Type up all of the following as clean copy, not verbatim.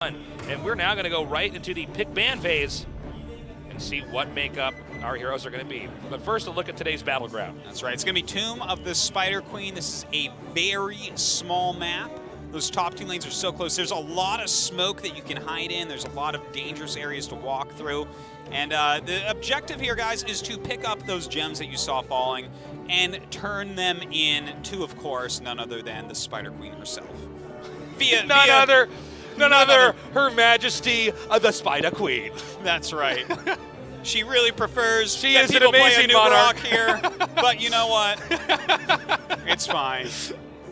And we're now going to go right into the pick ban phase and see what makeup our heroes are going to be. But first, a look at today's battleground. That's right. It's going to be Tomb of the Spider Queen. This is a very small map. Those top two lanes are so close. There's a lot of smoke that you can hide in. There's a lot of dangerous areas to walk through. And the objective here, guys, is to pick up those gems that you saw falling and turn them into, of course, none other than the Spider Queen herself. None other, Her Majesty the Spider Queen. That's right. She really prefers she that is people an amazing play a monarch here, but you know what? It's fine.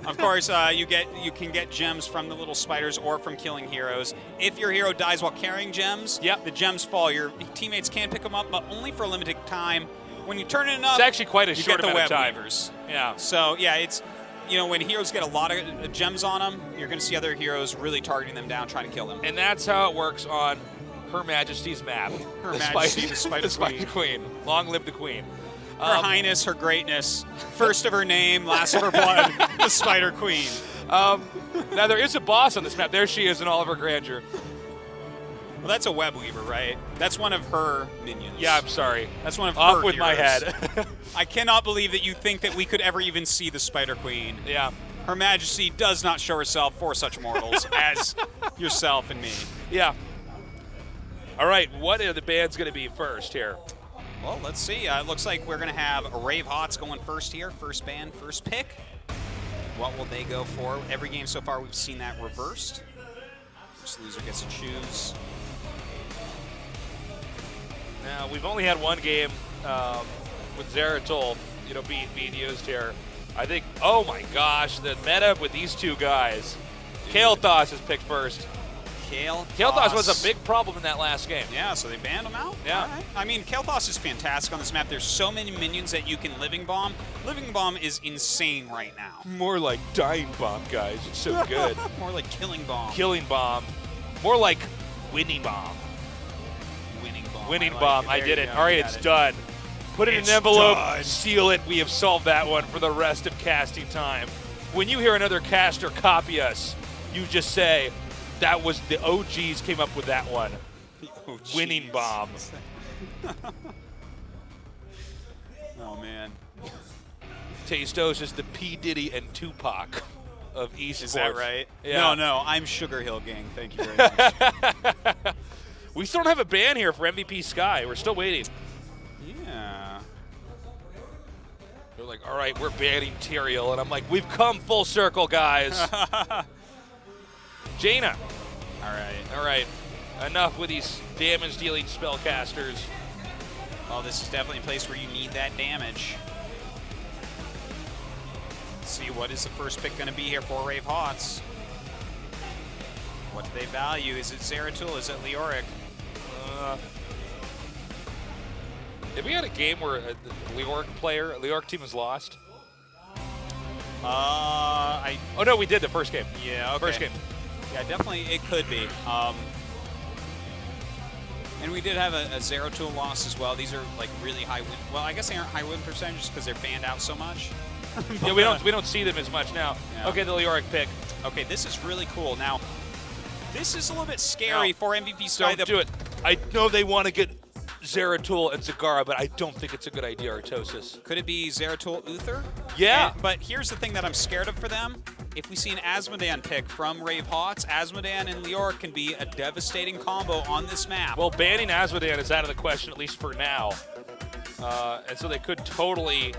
Of course, you can get gems from the little spiders or from killing heroes. If your hero dies while carrying gems, the gems fall. Your teammates can pick them up, but only for a limited time. When you turn it up, it's actually quite a short amount of time. Weavers. Yeah. So yeah, it's when heroes get a lot of gems on them, you're going to see other heroes really targeting them down, trying to kill them. And that's how it works on Her Majesty's map. Her Majesty, the Spider Queen. Long live the Queen. Her Highness, her greatness, first of her name, last of her blood, the Spider Queen. Now, there is a boss on this map. There she is in all of her grandeur. Well, that's a web weaver, right? That's one of her minions. Yeah, I'm sorry. That's one of Off her with my head. I cannot believe that you think that we could ever even see the Spider Queen. Yeah. Her Majesty does not show herself for such mortals as yourself and me. Yeah. All right, what are the bans going to be first here? Well, let's see. It looks like we're going to have RAVE HOTS going first here. First ban, first pick. What will they go for? Every game so far, we've seen that reversed. First loser gets to choose. Now, we've only had one game with Zeratul, being used here. I think, oh my gosh, the meta with these two guys. Kael'thas is picked first. Kael'thas was a big problem in that last game. Yeah, so they banned him out? Yeah. All right. I mean, Kael'thas is fantastic on this map. There's so many minions that you can Living Bomb. Living Bomb is insane right now. More like Dying Bomb, guys. It's so good. More like Killing Bomb. Killing Bomb. More like Winning Bomb. Winning Bomb. I did it. All right, it's done. Put it in an envelope, seal it. We have solved that one for the rest of casting time. When you hear another caster copy us, you just say, that was the OGs came up with that one. Winning Bomb. Oh, man. Tastos is the P. Diddy and Tupac of esports. Is that right? Yeah. No, I'm Sugar Hill Gang. Thank you very much. We still don't have a ban here for MVP Sky. We're still waiting. Yeah. They're like, all right, we're banning Tyrael. And I'm like, we've come full circle, guys. Jaina. All right. Enough with these damage-dealing spellcasters. Well, this is definitely a place where you need that damage. Let's see, what is the first pick going to be here for RAVE HOTS? What do they value? Is it Zeratul? Is it Leoric? Have we had a game where the Leoric team has lost? Oh, no, we did the first game. Yeah, okay. First game. Yeah, definitely it could be. And we did have a Zeratul loss as well. These are like really high win. Well, I guess they aren't high win percentages because they're banned out so much. Yeah, we don't see them as much now. Yeah. Okay, the Leoric pick. Okay, this is really cool. Now, this is a little bit scary for MVP Sky. Don't do it. I know they want to get Zeratul and Zagara, but I don't think it's a good idea, Artosis. Could it be Zeratul Uther? Yeah. But here's the thing that I'm scared of for them. If we see an Asmodan pick from RAVE HOTS, Asmodan and Leoric can be a devastating combo on this map. Well, banning Asmodan is out of the question, at least for now. And so they could totally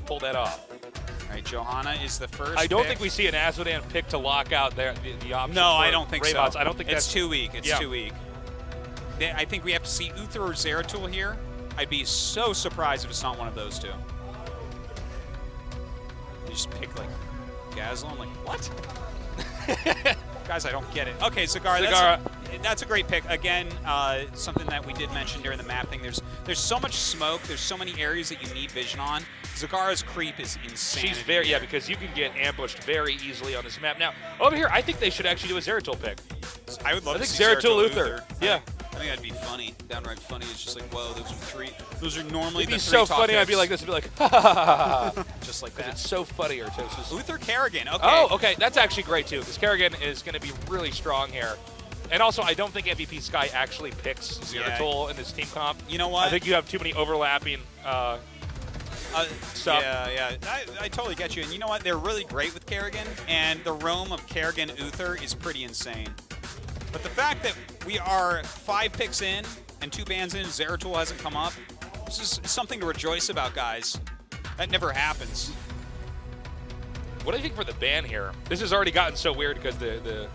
pull that off. All right, Johanna is the first I don't pick. think we see an Asmodan pick to lock out the option. No, I don't think so. HOTS. I don't think it's too weak. It's too weak. I think we have to see Uther or Zeratul here. I'd be so surprised if it's not one of those two. You just pick like Gazelle. I'm like, what? Guys, I don't get it. Okay, Zagara. That's a great pick. Again, something that we did mention during the map thing. There's so much smoke. There's so many areas that you need vision on. Zagara's creep is insane. She's because you can get ambushed very easily on this map. Now, over here, I think they should actually do a Zeratul pick. I would love to see Zeratul Uther. Yeah. I think that'd be funny. Downright funny. It's just like, whoa, those are three. Those are normally It'd be the three so top funny. picks. I'd be like this. I'd be like, ha ha ha ha. Just like that. It's so funny, Artosis. Uther Kerrigan. Okay. Oh, okay. That's actually great too, because Kerrigan is going to be really strong here. And also, I don't think MVP Sky actually picks Zeratul in this team comp. You know what? I think you have too many overlapping stuff. Yeah. I totally get you. And you know what? They're really great with Kerrigan, and the roam of Kerrigan Uther is pretty insane. But the fact that we are 5 picks in and 2 bans in, Zeratul hasn't come up, this is something to rejoice about, guys. That never happens. What do you think for the ban here? This has already gotten so weird because the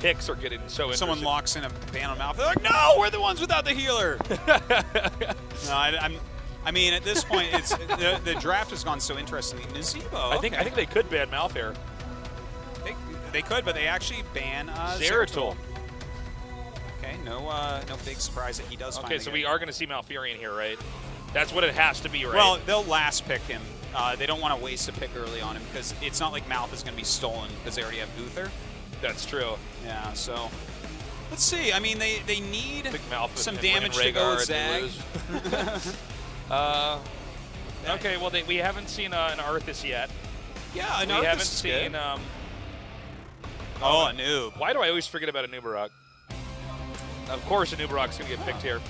picks are getting so interesting. Someone locks in a ban on Mouth. They're like, no, we're the ones without the healer. No, I mean, at this point, it's the draft has gone so interesting. Nazebo. I think they could ban Malfair. They could, but they actually ban Zeratul. Okay, no big surprise that he does. Okay, so we are going to see Malfurion here, right? That's what it has to be, right? Well, they'll last pick him. They don't want to waste a pick early on him because it's not like Mouth is going to be stolen because they already have Uther. That's true. Yeah, so let's see. I mean, they need some and damage to go with Zag. Okay, well, we haven't seen an Arthas yet. Yeah, an Arthas. We haven't seen. A noob. Why do I always forget about a Nubarok? Of course, a Nubarok's going to get picked here.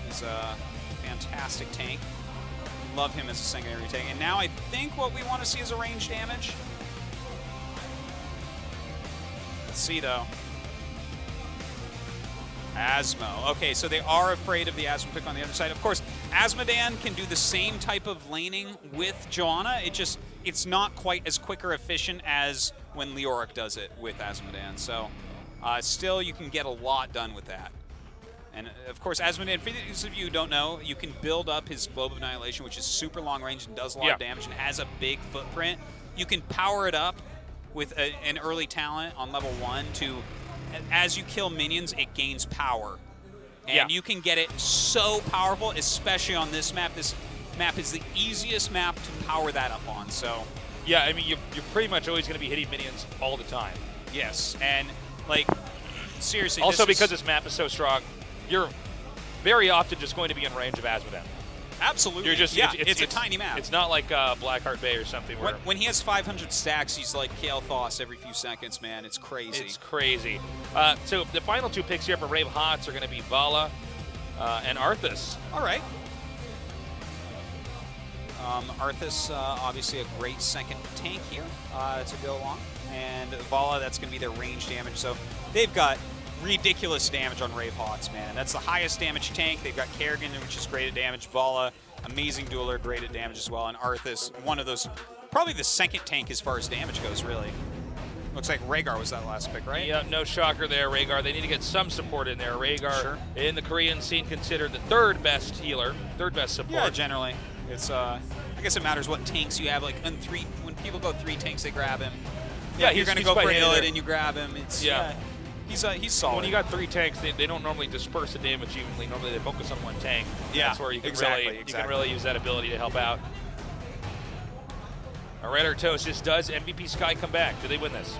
He's a fantastic tank. Love him as a secondary tank. And now I think what we want to see is a range damage. Let's see, though. Asmo. Okay, so they are afraid of the Asmo pick on the other side. Of course, Asmodan can do the same type of laning with Joanna. It's not quite as quick or efficient as when Leoric does it with Asmodan. So still, you can get a lot done with that. And of course, Asmodan, for those of you who don't know, you can build up his Globe of Annihilation, which is super long range and does a lot of damage and has a big footprint. You can power it up with an early talent on level 1 to, as you kill minions, it gains power. And you can get it so powerful, especially on this map. This map is the easiest map to power that up on. So, yeah, I mean, you're pretty much always going to be hitting minions all the time. Yes, and like, seriously. Also, because this map is so strong, you're very often just going to be in range of Asmodan. Absolutely. You're just, it's a tiny map. It's not like Blackheart Bay or something. Where when he has 500 stacks, he's like Kael'thas every few seconds, man. It's crazy. It's crazy. So the final 2 picks here for RAVE HOTS are going to be Vala and Arthas. All right. Arthas, obviously a great second tank here to go along. And Vala, that's going to be their range damage. So they've got ridiculous damage on RAVE HOTS, man. That's the highest damage tank. They've got Kerrigan, which is great at damage. Vala, amazing dueler, great at damage as well. And Arthas, one of those, probably the second tank as far as damage goes, really. Looks like Rhaegar was that last pick, right? Yeah, no shocker there, Rhaegar. They need to get some support in there. Rhaegar, in the Korean scene, considered the 3rd best healer, 3rd best support. Yeah, generally. It's, I guess it matters what tanks you have. Like, when people go 3 tanks, they grab him. Yeah, you're going to go for Illidan and you grab him. It's, He's solid. When you got 3 tanks, they don't normally disperse the damage evenly. Normally they focus on 1 tank. Yeah, that's where you can you can really use that ability to help out. All right, Artosis, does MVP Sky come back? Do they win this?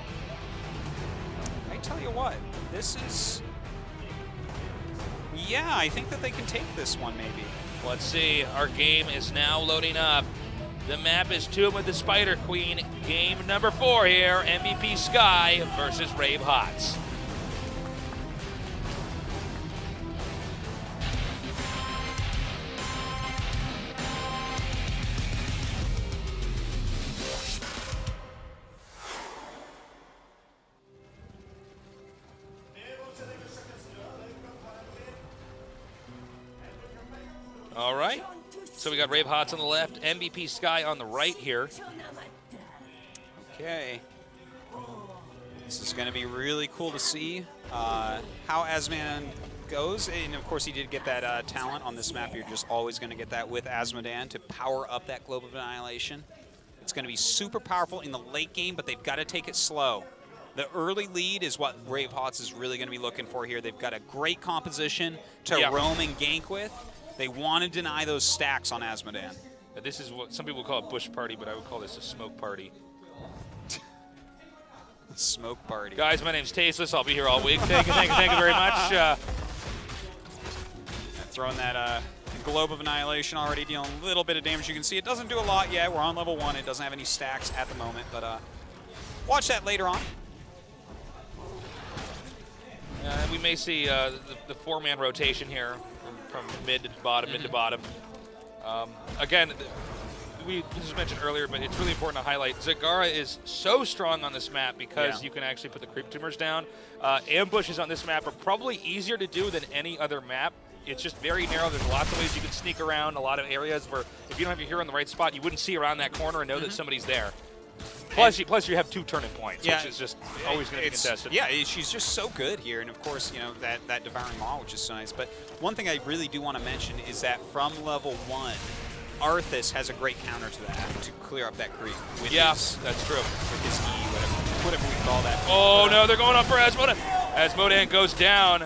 I tell you what, this is... Yeah, I think that they can take this one, maybe. Let's see. Our game is now loading up. The map is Tomb of the Spider Queen. Game number 4 here. MVP Sky versus RAVE HOTS. All right, so we got RAVE HOTS on the left, MVP Sky on the right here. Okay. This is going to be really cool to see how Asmodan goes. And, of course, he did get that talent on this map. You're just always going to get that with Asmodan to power up that Globe of Annihilation. It's going to be super powerful in the late game, but they've got to take it slow. The early lead is what RAVE HOTS is really going to be looking for here. They've got a great composition to roam and gank with. They want to deny those stacks on Asmodan. This is what some people call a bush party, but I would call this a smoke party. Smoke party. Guys, my name's Tasteless. I'll be here all week. Thank you very much. Throwing that Globe of Annihilation already, dealing a little bit of damage. You can see it doesn't do a lot yet. We're on level 1. It doesn't have any stacks at the moment, but watch that later on. We may see the four-man rotation here from mid to bottom, mid to bottom. Again, we just mentioned earlier, but it's really important to highlight, Zagara is so strong on this map because you can actually put the creep tumors down. Ambushes on this map are probably easier to do than any other map. It's just very narrow. There's lots of ways you can sneak around, a lot of areas where if you don't have your hero in the right spot, you wouldn't see around that corner and know that somebody's there. Plus you have 2 turning points, which is just always going to be contested. Yeah, she's just so good here, and of course, you know, that Devouring Maw, which is so nice. But one thing I really do want to mention is that from level 1, Arthas has a great counter to that, to clear up that creep. With his, that's true. With his E, whatever we call that. Oh no, they're going up for Asmodan. Asmodan goes down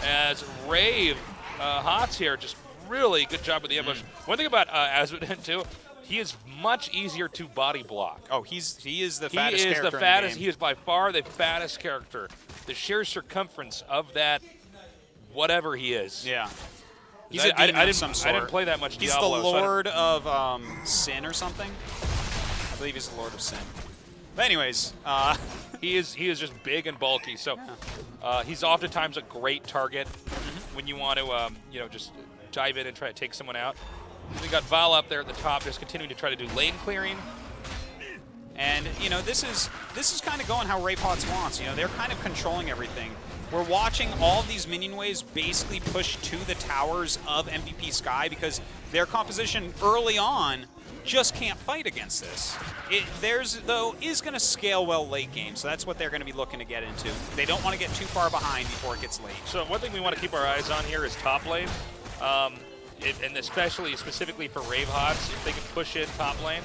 as RAVE HOTS here. Just really good job with the ambush. One thing about Asmodan too, he is much easier to body block. Oh, he is the fattest character in the game. He is by far the fattest character. The sheer circumference of that, whatever he is. Yeah. He's I didn't play that much He's Diablo. He's the Lord of Sin or something. I believe he's the Lord of Sin. But anyways, he is just big and bulky. So he's oftentimes a great target when you want to you know, just dive in and try to take someone out. We got Val up there at the top, just continuing to try to do lane clearing. And you know, this is kind of going how RAVE HOTS wants. You know, they're kind of controlling everything. We're watching all of these minion waves basically push to the towers of MVP Sky because their composition early on just can't fight against this. Theirs, though, is going to scale well late game, so that's what they're going to be looking to get into. They don't want to get too far behind before it gets late. So one thing we want to keep our eyes on here is top lane, and especially, specifically for RAVE HOTS, if they can push in top lane,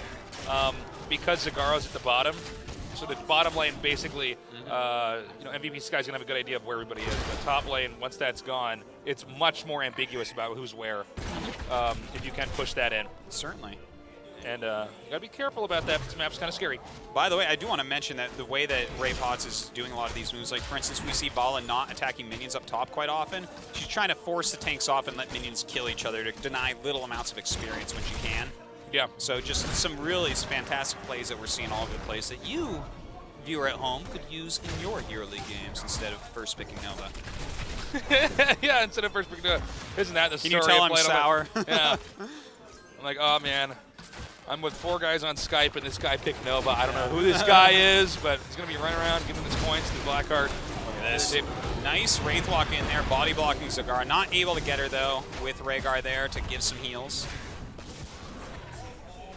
because Zagara's at the bottom. So the bottom lane, basically, you know, MVP Sky's gonna have a good idea of where everybody is. But top lane, once that's gone, it's much more ambiguous about who's where. If you can push that in, certainly. And you gotta be careful about that. This map's kind of scary. By the way, I do want to mention that the way that RAVE HOTS is doing a lot of these moves, like for instance, we see Bala not attacking minions up top quite often. She's trying to force the tanks off and let minions kill each other to deny little amounts of experience when she can. Yeah. So just some really fantastic plays that we're seeing all over the place that you, viewer at home, could use in your EuroLeague games instead of first picking Nova. Yeah, instead of first picking Nova. Isn't that the story? Can you tell I'm sour? Yeah. I'm like, oh man, I'm with 4 guys on Skype and this guy picked Nova. I don't know who this guy is, but he's going to be running around giving his points to Blackheart. Look at this. Nice Wraith walk in there, body blocking Zagara. Not able to get her though with Rhaegar there to give some heals.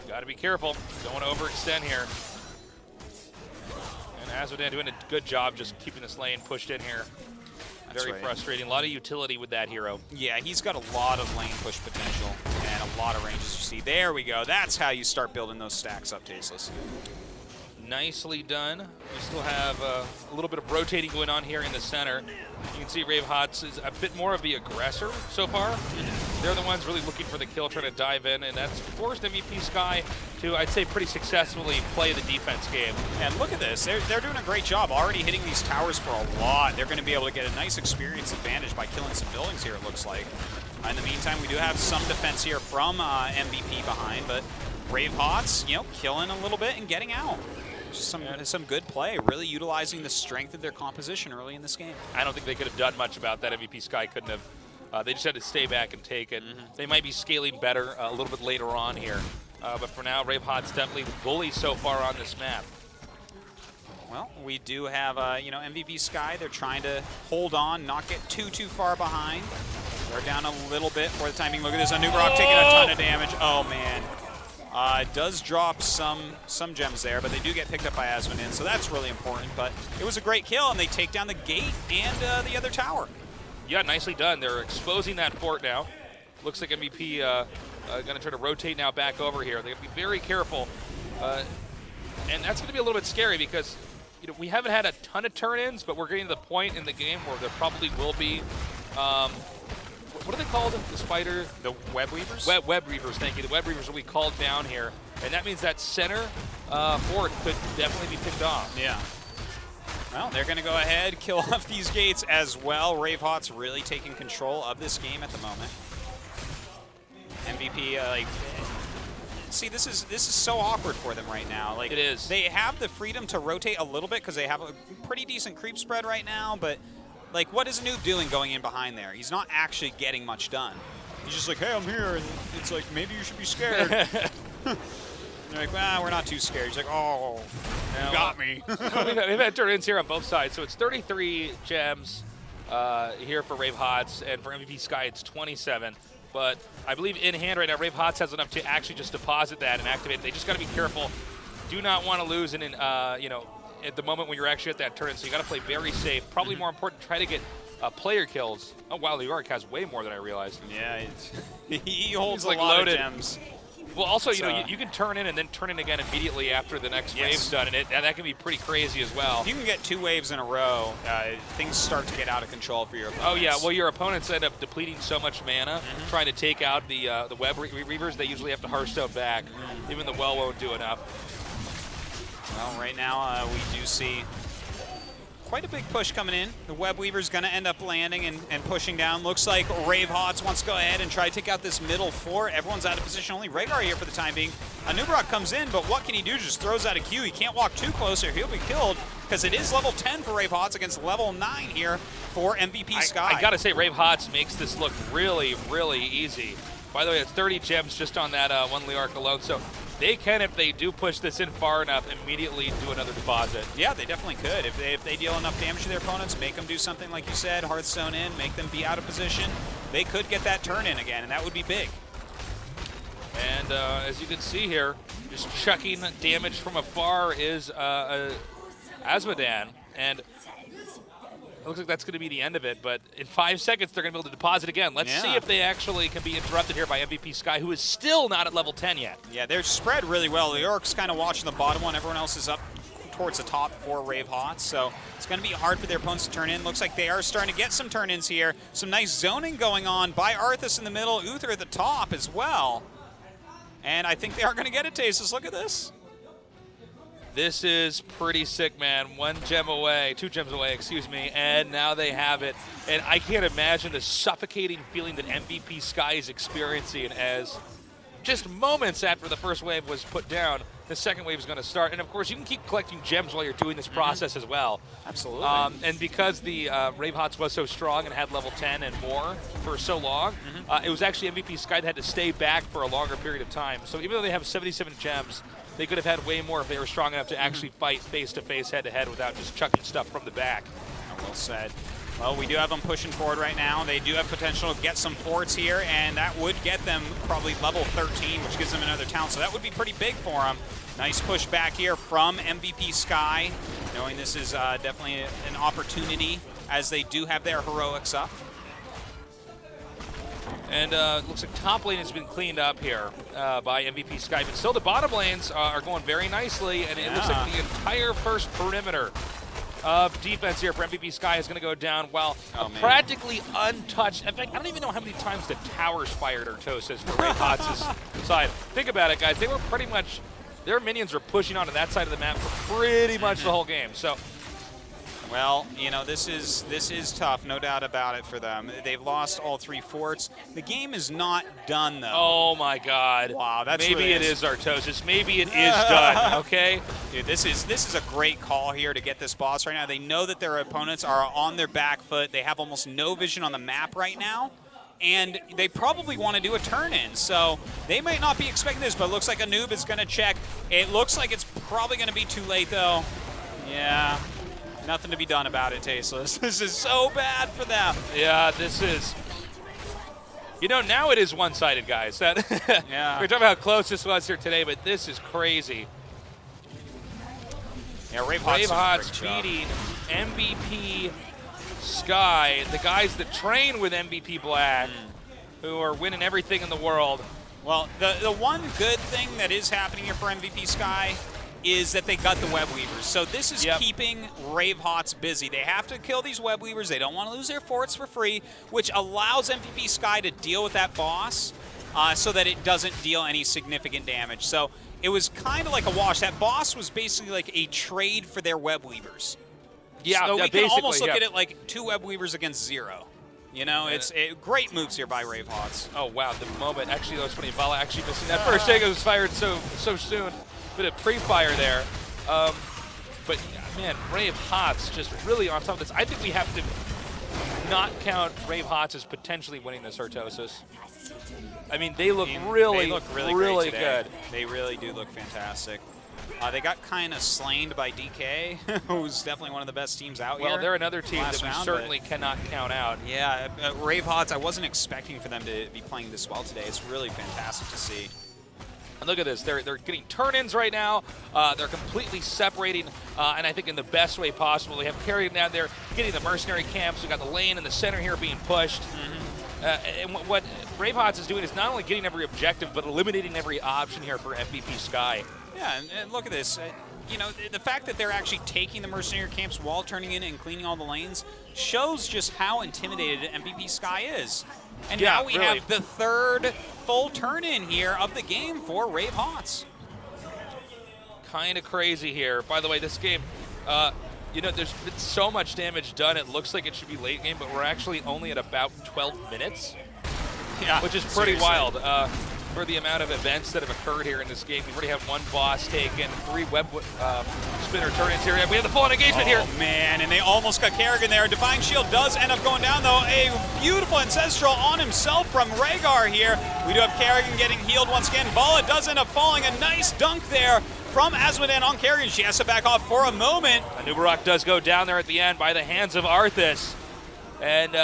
Got to be careful. Don't want to overextend here. And Asmodan doing a good job just keeping this lane pushed in here. Very frustrating. A lot of utility with that hero. Yeah, he's got a lot of lane push potential and a lot of ranges you see. There we go. That's how you start building those stacks up, Tasteless. Nicely done. We still have a little bit of rotating going on here in the center. You can see RAVE HOTS is a bit more of the aggressor so far. They're the ones really looking for the kill, trying to dive in, and that's forced MVP Sky to, I'd say, pretty successfully play the defense game. And look at this. They're doing a great job already hitting these towers for a lot. They're going to be able to get a nice experience advantage by killing some buildings here, it looks like. In the meantime, we do have some defense here from MVP behind, but RAVE HOTS, you know, killing a little bit and getting out. Just some good play, really utilizing the strength of their composition early in this game. I don't think they could have done much about that. MVP Sky couldn't have. They just had to stay back and take it. They might be scaling better a little bit later on here. But for now, RAVE HOTS definitely the bully so far on this map. Well, we do have, you know, MVP Sky. They're trying to hold on, not get too far behind. They're down a little bit for the time being. Look at this, Anugrok taking a ton of damage. Oh, man. It does drop some gems there, but they do get picked up by Asmodan, so that's really important. But it was a great kill, and they take down the gate and the other tower. Yeah, nicely done. They're exposing that fort now. Looks like MVP going to try to rotate now back over here. They have to be very careful, and that's going to be a little bit scary because you know we haven't had a ton of turn-ins, but we're getting to the point in the game where there probably will be. What are they called? The spider? The Web Weavers? Web Weavers, thank you. The Web Weavers will be called down here. And that means that center fort could definitely be picked off. Yeah. Well, they're going to go ahead, kill off these gates as well. RAVE HOTS really taking control of this game at the moment. MVP, like, see, this is so awkward for them right now. Like, it is. They have the freedom to rotate a little bit because they have a pretty decent creep spread right now, but like, what is Noob doing going in behind there? He's not actually getting much done. He's just like, hey, I'm here, and it's like, maybe you should be scared. They're like, well, we're not too scared. He's like, oh, you got me. They've had turn-ins here on both sides, so it's 33 gems here for RAVE HOTS, and for MVP Sky, it's 27. But I believe in hand right now, RAVE HOTS has enough to actually just deposit that and activate it. They just got to be careful. Do not want to lose in, you know, at the moment when you're actually at that turn, so you got to play very safe. Probably more important, try to get player kills. Oh wow, New York has way more than I realized. Yeah, he holds like a lot loaded of gems. Well, also, you know, you can turn in and then turn in again immediately after the next wave's done, and that can be pretty crazy as well. If you can get 2 waves in a row, things start to get out of control for your opponents. Oh yeah, well your opponents end up depleting so much mana trying to take out the web reavers. They usually have to Hearthstone back. Even the well won't do enough. Well, right now we do see quite a big push coming in. The Web Weaver's going to end up landing and pushing down. Looks like RAVE HOTS wants to go ahead and try to take out this middle 4. Everyone's out of position. Only Rhaegar here for the time being. Nubrok comes in, but what can he do? Just throws out a Q. He can't walk too close or he'll be killed because it is level 10 for RAVE HOTS against level 9 here for MVP Sky. I got to say, RAVE HOTS makes this look really, really easy. By the way, it's 30 gems just on that one Liark alone. So they can, if they do push this in far enough, immediately do another deposit. Yeah, they definitely could. If they deal enough damage to their opponents, make them do something like you said, Hearthstone in, make them be out of position, they could get that turn in again, and that would be big. And as you can see here, just chucking damage from afar is Azmodan. And it looks like that's going to be the end of it, but in 5 seconds, they're going to be able to deposit again. Let's see if they actually can be interrupted here by MVP Sky, who is still not at level 10 yet. Yeah, they're spread really well. New York's kind of watching the bottom one. Everyone else is up towards the top for RAVE HOTS, so it's going to be hard for their opponents to turn in. Looks like they are starting to get some turn-ins here. Some nice zoning going on by Arthas in the middle, Uther at the top as well. And I think they are going to get it, Tasteless. Look at this. This is pretty sick, man. 1 gem away, 2 gems away, excuse me, and now they have it. And I can't imagine the suffocating feeling that MVP Sky is experiencing as just moments after the first wave was put down, the second wave is going to start. And of course, you can keep collecting gems while you're doing this process as well. Absolutely. And because the RAVE HOTS was so strong and had level 10 and more for so long, it was actually MVP Sky that had to stay back for a longer period of time. So even though they have 77 gems, they could have had way more if they were strong enough to actually fight face-to-face, head-to-head without just chucking stuff from the back. Well said. Well, we do have them pushing forward right now. They do have potential to get some forts here, and that would get them probably level 13, which gives them another town. So that would be pretty big for them. Nice push back here from MVP Sky, knowing this is definitely an opportunity as they do have their heroics up. And looks like top lane has been cleaned up here by MVP Sky, but still the bottom lanes are going very nicely, and it looks like the entire first perimeter of defense here for MVP Sky is going to go down while practically untouched. In fact, I don't even know how many times the towers fired Artosis for RAVE HOTS' side. Think about it, guys. They were pretty much, their minions were pushing onto that side of the map for pretty much the whole game. So, well, you know, this is tough, no doubt about it for them. They've lost all 3 forts. The game is not done, though. Oh, my God. Wow, that's maybe really it is Artosis. Maybe it is done, okay? Dude, this is a great call here to get this boss right now. They know that their opponents are on their back foot. They have almost no vision on the map right now. And they probably want to do a turn-in, so they might not be expecting this, but it looks like a noob is going to check. It looks like it's probably going to be too late, though. Yeah. Nothing to be done about it, Tasteless. This is so bad for them. Yeah, this is... You know, now it is one-sided, guys. That yeah. We're talking about how close this was here today, but this is crazy. Yeah, RAVE HOTS beating MVP Sky, the guys that train with MVP Black, who are winning everything in the world. Well, the one good thing that is happening here for MVP Sky is that they got the Web Weavers. So this is keeping RAVE HOTS busy. They have to kill these Web Weavers. They don't want to lose their forts for free, which allows MVP Sky to deal with that boss so that it doesn't deal any significant damage. So it was kind of like a wash. That boss was basically like a trade for their Web Weavers. Yeah, so we can almost look at it like 2 Web Weavers against 0. You know, it's great moves here by RAVE HOTS. Oh, wow, the moment. Actually, that was funny. Vala actually missing that first take. It was fired so soon. Bit of pre-fire there. But, man, RAVE HOTS just really on top of this. I think we have to not count RAVE HOTS as potentially winning this, Artosis. I mean, they look really good. They really do look fantastic. They got kind of slain by DK, who's definitely one of the best teams out here. Well, they're another team that we certainly cannot count out. Yeah, RAVE HOTS, I wasn't expecting for them to be playing this well today. It's really fantastic to see. And look at this. They're getting turn-ins right now. They're completely separating, and I think in the best way possible. They have carried down there, getting the mercenary camps. We got the lane in the center here being pushed. And what RAVE HOTS is doing is not only getting every objective, but eliminating every option here for MVP Sky. Yeah, and look at this. You know, the fact that they're actually taking the mercenary camps while turning in and cleaning all the lanes shows just how intimidated MVP Sky is. And now we have the third full turn-in here of the game for RAVE HOTS. Kind of crazy here. By the way, this game, you know, there's been so much damage done, it looks like it should be late game, but we're actually only at about 12 minutes, which is pretty wild for the amount of events that have occurred here in this game. We've already had one boss taken, 3 web spinner turn-ins here. We have the full-on engagement here. Oh, man, and they almost got Kerrigan there. Divine Shield does end up going down, though. A beautiful Ancestral on himself from Rhaegar here. We do have Kerrigan getting healed once again. Vala does end up falling. A nice dunk there from Azmodan on Kerrigan. She has to back off for a moment. Nubarok does go down there at the end by the hands of Arthas. And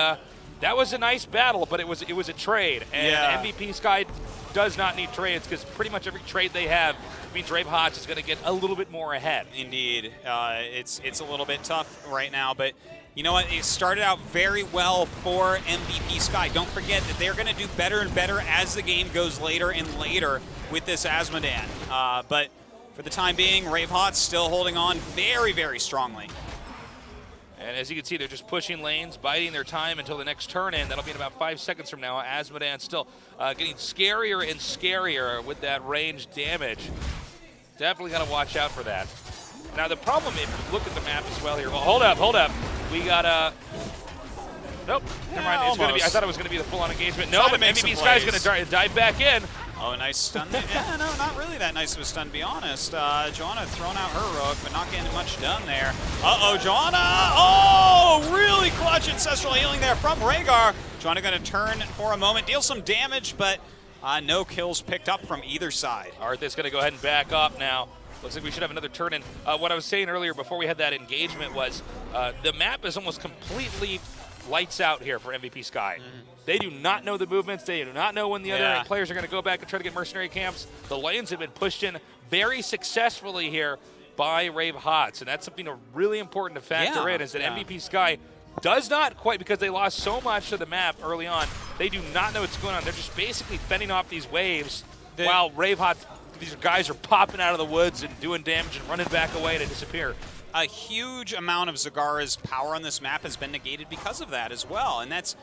that was a nice battle, but it was a trade. And MVP Sky does not need trades because pretty much every trade they have means RAVE HOTS is going to get a little bit more ahead. Indeed. It's a little bit tough right now, but you know what? It started out very well for MVP Sky. Don't forget that they're going to do better and better as the game goes later and later with this Azmodan. But for the time being, RAVE HOTS still holding on very, very strongly. And as you can see, they're just pushing lanes, biding their time until the next turn-in. That'll be in about 5 seconds from now. Azmodan still getting scarier and scarier with that range damage. Definitely got to watch out for that. Now, the problem, if you look at the map as well here. Well, hold up. We got nope, never mind. It's gonna be, I thought it was going to be the full-on engagement. No, but MVP Sky's going to dive back in. Oh, a nice stun. Yeah, no, not really that nice of a stun, to be honest. Joanna throwing out her Ro8, but not getting much done there. Uh-oh, Joanna! Oh, really clutch ancestral healing there from Rhaegar. Joanna going to turn for a moment, deal some damage, but no kills picked up from either side. Arthas going to go ahead and back up now. Looks like we should have another turn-in. What I was saying earlier before we had that engagement was the map is almost completely lights out here for MVP Sky. They do not know the movements. They do not know when the other players are going to go back and try to get mercenary camps. The lanes have been pushed in very successfully here by RAVE HOTS, and that's something really important to factor in, is that MVP Sky does not quite, because they lost so much of the map early on, they do not know what's going on. They're just basically fending off these waves while RAVE HOTS, these guys are popping out of the woods and doing damage and running back away to disappear. A huge amount of Zagara's power on this map has been negated because of that as well, and that's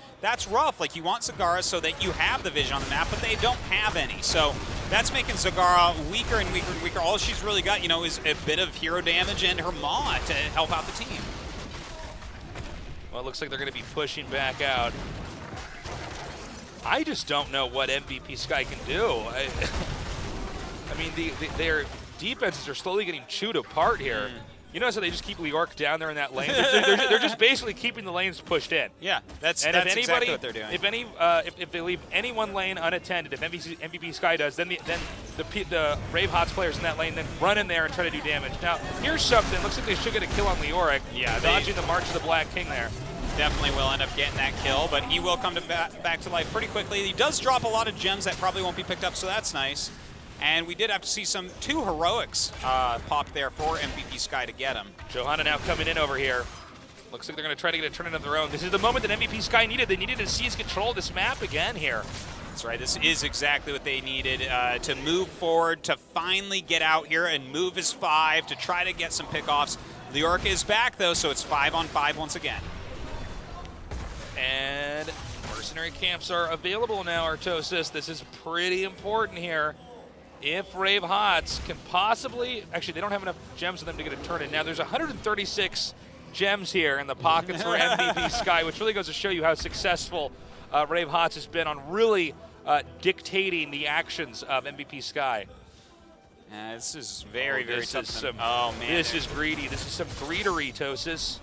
rough. Like, you want Zagara so that you have the vision on the map, but they don't have any. So that's making Zagara weaker and weaker and weaker. All she's really got, you know, is a bit of hero damage and her Maw to help out the team. Well, it looks like they're going to be pushing back out. I just don't know what MVP Sky can do. I mean, their defenses are slowly getting chewed apart here. You notice how they just keep Leorc down there in that lane? They're just basically keeping the lanes pushed in. Yeah, that's exactly what they're doing. If they leave any one lane unattended, if MVP Sky does, then the RAVE HOTS players in that lane then run in there and try to do damage. Now, here's something. Looks like they should get a kill on Leoric. Yeah, dodging the March of the Black King there. Definitely will end up getting that kill, but he will come back to life pretty quickly. He does drop a lot of gems that probably won't be picked up, so that's nice. And we did have to see two heroics pop there for MVP Sky to get him. Johanna now coming in over here. Looks like they're going to try to get a turn-in of their own. This is the moment that MVP Sky needed. They needed to seize control of this map again here. That's right. This is exactly what they needed to move forward, to finally get out here and move his 5 to try to get some pickoffs. Leoric is back, though, so it's 5-on-5 once again. And mercenary camps are available now, Artosis. This is pretty important here. If RAVE HOTS can possibly, actually they don't have enough gems for them to get a turn in. Now there's 136 gems here in the pockets for MVP Sky, which really goes to show you how successful RAVE HOTS has been on really dictating the actions of MVP Sky. This is very, very tough. Oh man, this is greedy. This is some greedery, Tosis.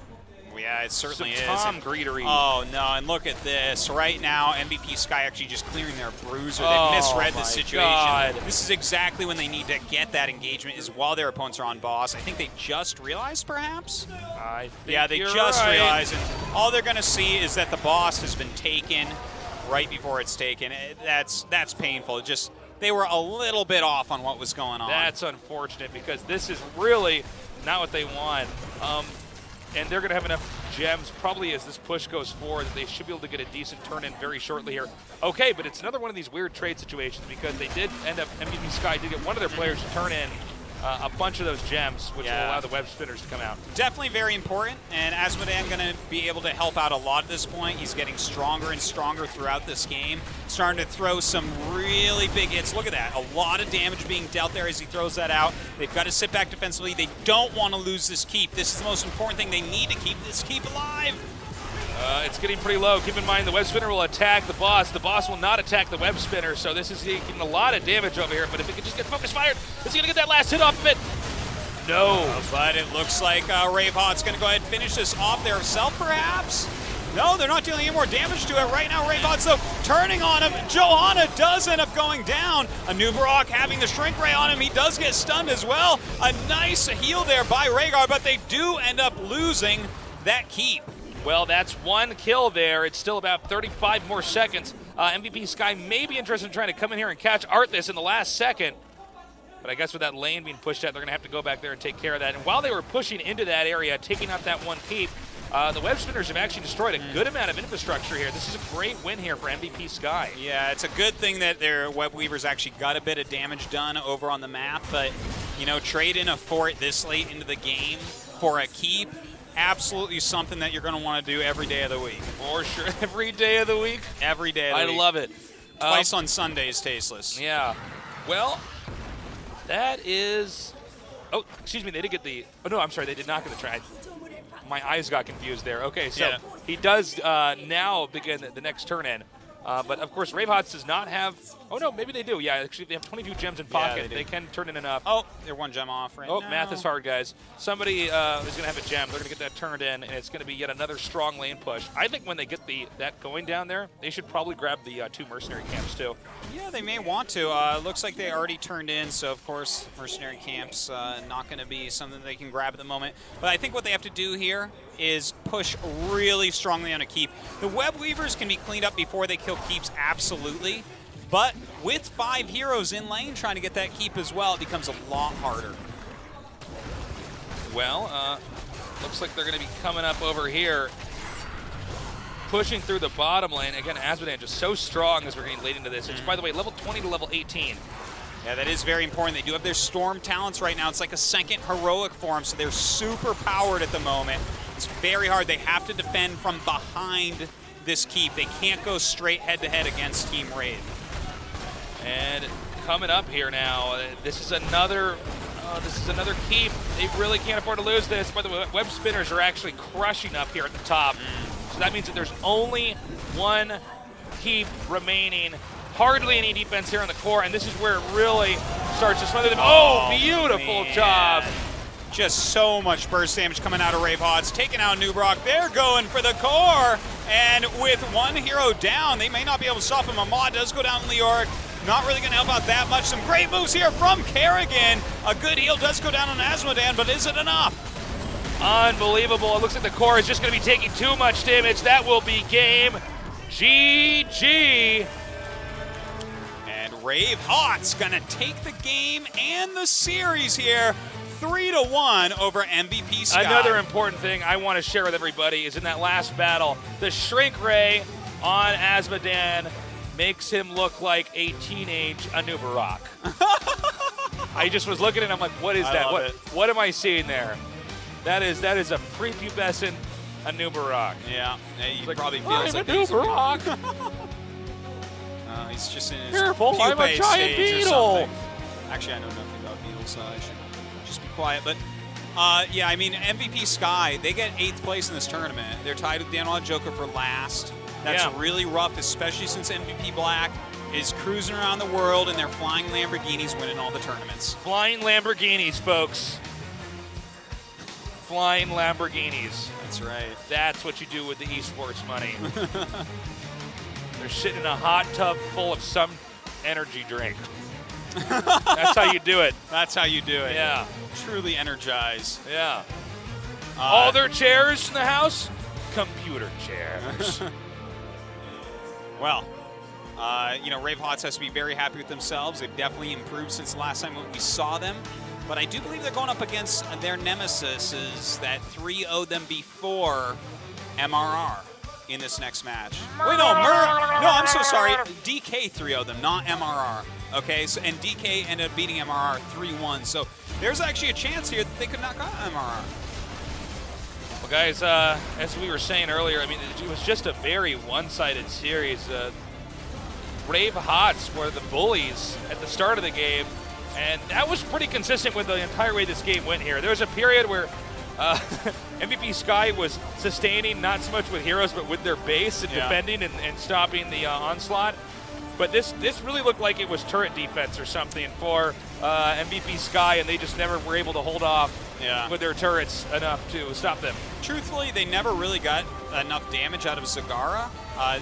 Yeah, it certainly is. Tom Greetery. Oh, no, and look at this. Right now, MVP Sky actually just clearing their bruiser. They misread the situation. God. This is exactly when they need to get that engagement, is while their opponents are on boss. I think they just realized, perhaps? Yeah, they just realized. And all they're going to see is that the boss has been taken right before it's taken. That's painful. Just they were a little bit off on what was going on. That's unfortunate because this is really not what they want. And they're going to have enough gems probably as this push goes forward that they should be able to get a decent turn in very shortly here. Okay, but it's another one of these weird trade situations because they did end up, MVP Sky did get one of their players to turn in a bunch of those gems, which will allow the web spinners to come out. Definitely very important, and Asmodan going to be able to help out a lot at this point. He's getting stronger and stronger throughout this game, starting to throw some really big hits. Look at that, a lot of damage being dealt there as he throws that out. They've got to sit back defensively. They don't want to lose this keep. This is the most important thing. They need to keep this keep alive. It's getting pretty low. Keep in mind the web spinner will attack the boss. The boss will not attack the web spinner, so this is taking a lot of damage over here. But if it can just get focus fired, is he going to get that last hit off of it? No. But it looks like RAVE HOTS going to go ahead and finish this off there himself, perhaps? No, they're not dealing any more damage to it right now. RAVE HOTS, though, turning on him. Johanna does end up going down. Anubarak having the shrink ray on him. He does get stunned as well. A nice heal there by Rhaegar, but they do end up losing that keep. Well, that's one kill there. It's still about 35 more seconds. MVP Sky may be interested in trying to come in here and catch Arthas in the last second. But I guess with that lane being pushed out, they're going to have to go back there and take care of that. And while they were pushing into that area, taking out that one keep, the web spinners have actually destroyed a good amount of infrastructure here. This is a great win here for MVP Sky. Yeah, it's a good thing that their web weavers actually got a bit of damage done over on the map. But, you know, trade in a fort this late into the game for a keep, absolutely something that you're going to want to do every day of the week. For sure. Every day of the week? Every day of the week. I love it. Twice on Sundays, tasteless. Yeah. Well, that is... Oh, excuse me, they did get the... Oh, no, I'm sorry, they did not get the try. My eyes got confused there. Okay, so he does now begin the next turn in. But, of course, RAVE HOTS does not have... Oh, no, maybe they do. Yeah, actually, they have 22 gems in pocket. Yeah, they can turn in enough. Oh, they're one gem off right now. Oh, math is hard, guys. Somebody is going to have a gem. They're going to get that turned in, and it's going to be yet another strong lane push. I think when they get that going down there, they should probably grab the 2 mercenary camps, too. Yeah, they may want to. Looks like they already turned in, so, of course, mercenary camps not going to be something they can grab at the moment. But I think what they have to do here is push really strongly on a keep. The web weavers can be cleaned up before they kill keeps, absolutely. But with 5 heroes in lane trying to get that keep as well, it becomes a lot harder. Well, looks like they're going to be coming up over here, pushing through the bottom lane. Again, Asmodan just so strong as we're getting late into this. It's, by the way, level 20 to level 18. Yeah, that is very important. They do have their storm talents right now. It's like a second heroic for them, so they're super powered at the moment. It's very hard. They have to defend from behind this keep. They can't go straight head-to-head against Team RAVE. And coming up here now, this is another keep. They really can't afford to lose this. By the way, web spinners are actually crushing up here at the top. So that means that there's only one keep remaining. Hardly any defense here on the core, and this is where it really starts to smother them. Oh, beautiful job. Just so much burst damage coming out of RAVE HOTS, taking out Nubrock. They're going for the core, and with one hero down, they may not be able to stop him. Ahmad does go down Leoric. Not really going to help out that much. Some great moves here from Kerrigan. A good heal does go down on Asmodan, but is it enough? Unbelievable. It looks like the core is just going to be taking too much damage. That will be game GG. And RAVE HOTS going to take the game and the series here. 3-1 over MVP Sky. Another important thing I want to share with everybody is in that last battle, the shrink ray on Asmodan makes him look like a teenage Anubarak. I just was looking at it, I'm like, what is that? What am I seeing there? That is a prepubescent Anubarak. Yeah, he like, probably feels like Anubarak. He's just in his Careful, I'm a giant beetle. Actually, I know nothing about beetles, so I should just be quiet. But yeah, I mean, MVP Sky, they get 8th place in this tournament. They're tied with Daniel Joker for last. That's really rough, especially since MVP Black is cruising around the world in their flying Lamborghinis, winning all the tournaments. Flying Lamborghinis, folks. Flying Lamborghinis. That's right. That's what you do with the esports money. They're sitting in a hot tub full of some energy drink. That's how you do it. That's how you do it. Yeah. Truly energized. Yeah. All their chairs in the house? Computer chairs. Well, you know, RAVE HOTS has to be very happy with themselves. They've definitely improved since the last time we saw them. But I do believe they're going up against their nemesis that 3-0'd them before MRR in this next match. Wait, no, no, I'm so sorry. DK 3-0'd them, not MRR. Okay, so, and DK ended up beating MRR 3-1. So there's actually a chance here that they could knock out MRR. Well, guys, as we were saying earlier, I mean, it was just a very one-sided series. RAVE HOTS were the bullies at the start of the game, and that was pretty consistent with the entire way this game went here. There was a period where MVP Sky was sustaining not so much with heroes, but with their base and defending and stopping the onslaught. But this really looked like it was turret defense or something for MVP Sky, and they just never were able to hold off with their turrets enough to stop them. Truthfully, they never really got enough damage out of Zagara.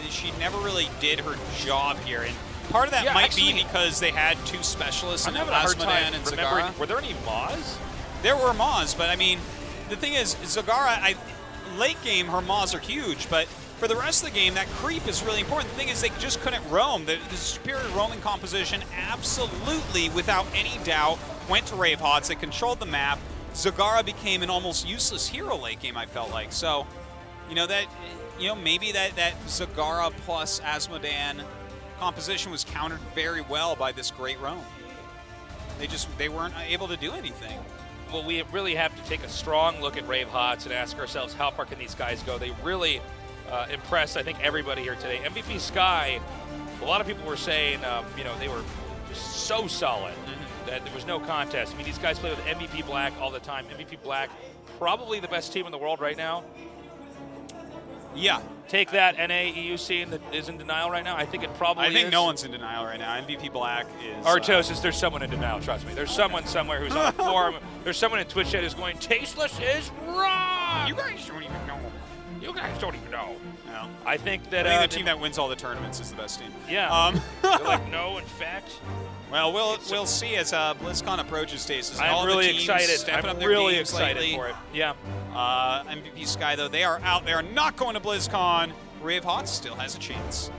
She never really did her job here, and part of that might be because they had two specialists in Asmodan and Zagara. Were there any Maws? There were Maws, but I mean, the thing is, Zagara, late game, her Maws are huge, but for the rest of the game, that creep is really important. The thing is, they just couldn't roam. The superior roaming composition, absolutely, without any doubt, went to RAVE HOTS. They controlled the map. Zagara became an almost useless hero late game, I felt like. So, maybe that Zagara plus Asmodan composition was countered very well by this great roam. They weren't able to do anything. Well, we really have to take a strong look at RAVE HOTS and ask ourselves, how far can these guys go? They really impressed, I think, everybody here today. MVP Sky, a lot of people were saying, they were just so solid that there was no contest. I mean, these guys play with MVP Black all the time. MVP Black, probably the best team in the world right now. Yeah. Take that, NA EU scene that is in denial right now. I think it probably is. I think no one's in denial right now. MVP Black is... Artosis, there's someone in denial, trust me. There's someone somewhere who's on a forum. There's someone in Twitch chat who's going, Tasteless is wrong! You guys don't even know. You guys don't even know. No. I think that... I think the team that wins all the tournaments is the best team. Yeah. They're like, no, in fact... Well, we'll see as BlizzCon approaches, Stasis. I'm really excited. I'm really excited for it. Yeah. MVP Sky, though, they are out. They are not going to BlizzCon. RAVE HOTS still has a chance.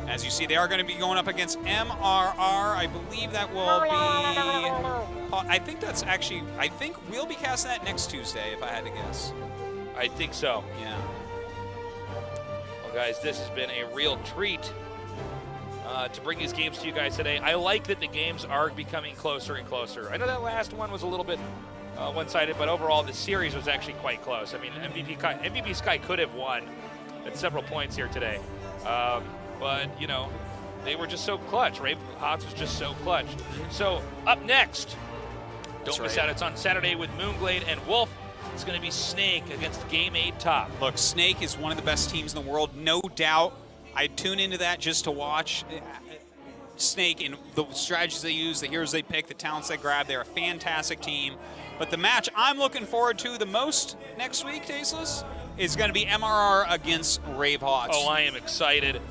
As you see, they are going to be going up against MRR. I believe that will be... I think we'll be casting that next Tuesday, if I had to guess. I think so. Yeah. Well, guys, this has been a real treat to bring these games to you guys today. I like that the games are becoming closer and closer. I know that last one was a little bit one-sided, but overall the series was actually quite close. I mean, MVP Sky could have won at several points here today. But, they were just so clutch. RAVE HOTS was just so clutch. So, up next, don't miss out. It's on Saturday with Moonglade and Wolf. It's going to be Snake against Game 8 Top. Look, Snake is one of the best teams in the world, no doubt. I'd tune into that just to watch Snake and the strategies they use, the heroes they pick, the talents they grab. They're a fantastic team. But the match I'm looking forward to the most next week, Tasteless, is going to be MRR against RAVE HOTS. Oh, I am excited.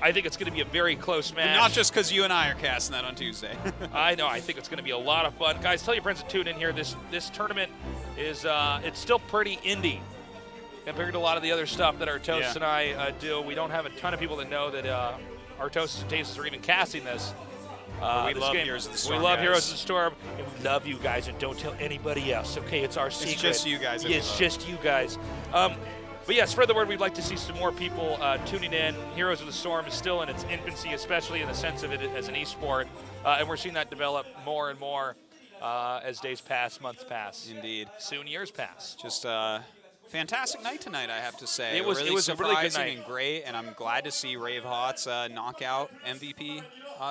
I think it's going to be a very close match. But not just because you and I are casting that on Tuesday. I know. I think it's going to be a lot of fun. Guys, tell your friends to tune in here. This tournament is it's still pretty indie compared to a lot of the other stuff that Artosis and I do. We don't have a ton of people that know that Artosis and Tasteless are even casting this. We love Heroes of the Storm. We love Heroes of the Storm, and we love you guys, and don't tell anybody else, okay? It's our secret. It's just you guys. Yeah, it's just you guys. But yeah, spread the word. We'd like to see some more people tuning in. Heroes of the Storm is still in its infancy, especially in the sense of it as an esport, and we're seeing that develop more and more as days pass, months pass. Indeed. Soon years pass. Just fantastic night tonight, I have to say. It was a really good night. And great, and I'm glad to see RAVE HOTS knock out MVP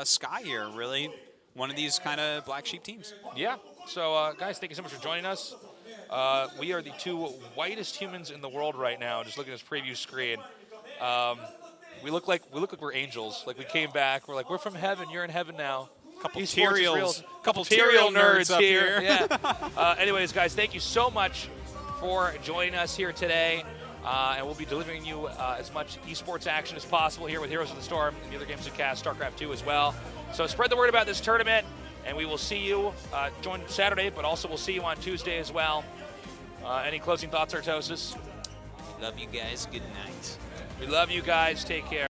Sky here. Really, one of these kind of black sheep teams. Yeah. So, guys, thank you so much for joining us. We are the two whitest humans in the world right now. Just looking at this preview screen, we look like we're angels. Like we came back. We're like, we're from heaven. You're in heaven now. Couple Tyrael nerds up here. Yeah. Anyways, guys, thank you so much for joining us here today. And we'll be delivering you as much esports action as possible here with Heroes of the Storm and the other games of cast, StarCraft 2 as well. So spread the word about this tournament, and we will see you, join Saturday, but also we'll see you on Tuesday as well. Any closing thoughts, Artosis? Love you guys. Good night. We love you guys. Take care.